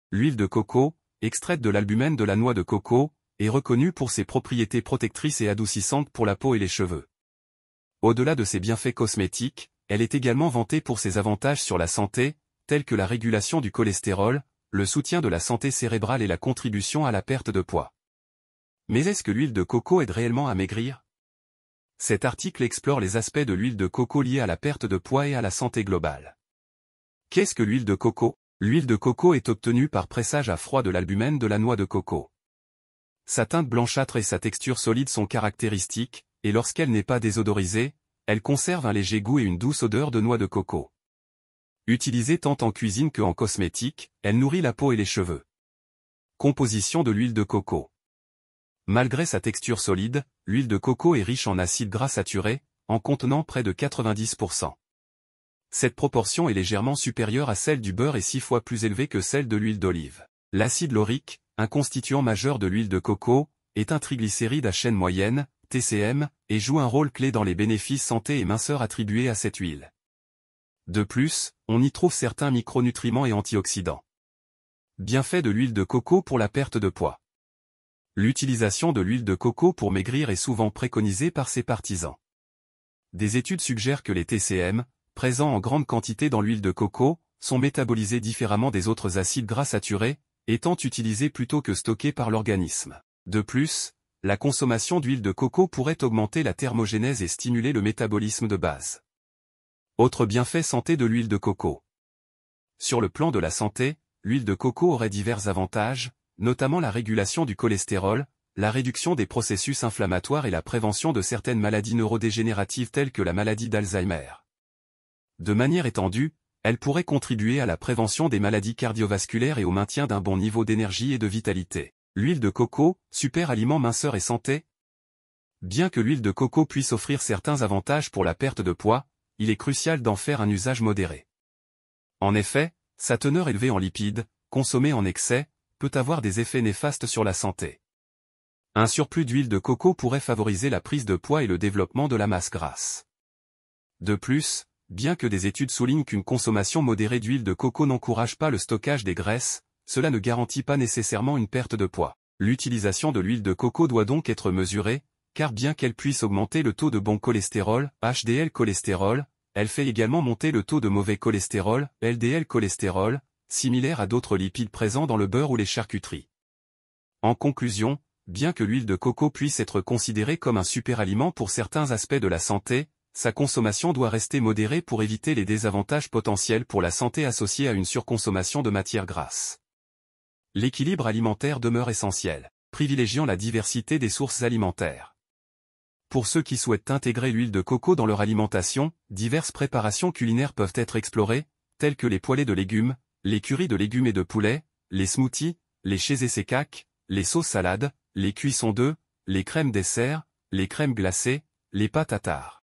L'huile de coco, extraite de l'albumène de la noix de coco, est reconnue pour ses propriétés protectrices et adoucissantes pour la peau et les cheveux. Au-delà de ses bienfaits cosmétiques, elle est également vantée pour ses avantages sur la santé, tels que la régulation du cholestérol, le soutien de la santé cérébrale et la contribution à la perte de poids. Mais est-ce que l'huile de coco aide réellement à maigrir? Cet article explore les aspects de l'huile de coco liés à la perte de poids et à la santé globale. Qu'est-ce que l'huile de coco? L'huile de coco est obtenue par pressage à froid de l'albumène de la noix de coco. Sa teinte blanchâtre et sa texture solide sont caractéristiques, et lorsqu'elle n'est pas désodorisée, elle conserve un léger goût et une douce odeur de noix de coco. Utilisée tant en cuisine que en cosmétique, elle nourrit la peau et les cheveux. Composition de l'huile de coco. Malgré sa texture solide, l'huile de coco est riche en acides gras saturés, en contenant près de 90%. Cette proportion est légèrement supérieure à celle du beurre et 6 fois plus élevée que celle de l'huile d'olive. L'acide laurique, un constituant majeur de l'huile de coco, est un triglycéride à chaîne moyenne, TCM, et joue un rôle clé dans les bénéfices santé et minceur attribués à cette huile. De plus, on y trouve certains micronutriments et antioxydants. Bienfaits de l'huile de coco pour la perte de poids. L'utilisation de l'huile de coco pour maigrir est souvent préconisée par ses partisans. Des études suggèrent que les TCM, présents en grande quantité dans l'huile de coco, sont métabolisés différemment des autres acides gras saturés, étant utilisés plutôt que stockés par l'organisme. De plus, la consommation d'huile de coco pourrait augmenter la thermogénèse et stimuler le métabolisme de base. Autre bienfait santé de l'huile de coco. Sur le plan de la santé, l'huile de coco aurait divers avantages, notamment la régulation du cholestérol, la réduction des processus inflammatoires et la prévention de certaines maladies neurodégénératives telles que la maladie d'Alzheimer. De manière étendue, elle pourrait contribuer à la prévention des maladies cardiovasculaires et au maintien d'un bon niveau d'énergie et de vitalité. L'huile de coco, super aliment minceur et santé? Bien que l'huile de coco puisse offrir certains avantages pour la perte de poids, il est crucial d'en faire un usage modéré. En effet, sa teneur élevée en lipides, consommée en excès, peut avoir des effets néfastes sur la santé. Un surplus d'huile de coco pourrait favoriser la prise de poids et le développement de la masse grasse. De plus, bien que des études soulignent qu'une consommation modérée d'huile de coco n'encourage pas le stockage des graisses, cela ne garantit pas nécessairement une perte de poids. L'utilisation de l'huile de coco doit donc être mesurée, car bien qu'elle puisse augmenter le taux de bon cholestérol, HDL cholestérol, elle fait également monter le taux de mauvais cholestérol, LDL cholestérol, similaire à d'autres lipides présents dans le beurre ou les charcuteries. En conclusion, bien que l'huile de coco puisse être considérée comme un superaliment pour certains aspects de la santé, sa consommation doit rester modérée pour éviter les désavantages potentiels pour la santé associés à une surconsommation de matières grasses. L'équilibre alimentaire demeure essentiel, privilégiant la diversité des sources alimentaires. Pour ceux qui souhaitent intégrer l'huile de coco dans leur alimentation, diverses préparations culinaires peuvent être explorées, telles que les poêlés de légumes, les currys de légumes et de poulet, les smoothies, les chezessekak, les sauces salades, les cuissons d'œufs, les crèmes dessert, les crèmes glacées, les pâtes à tare.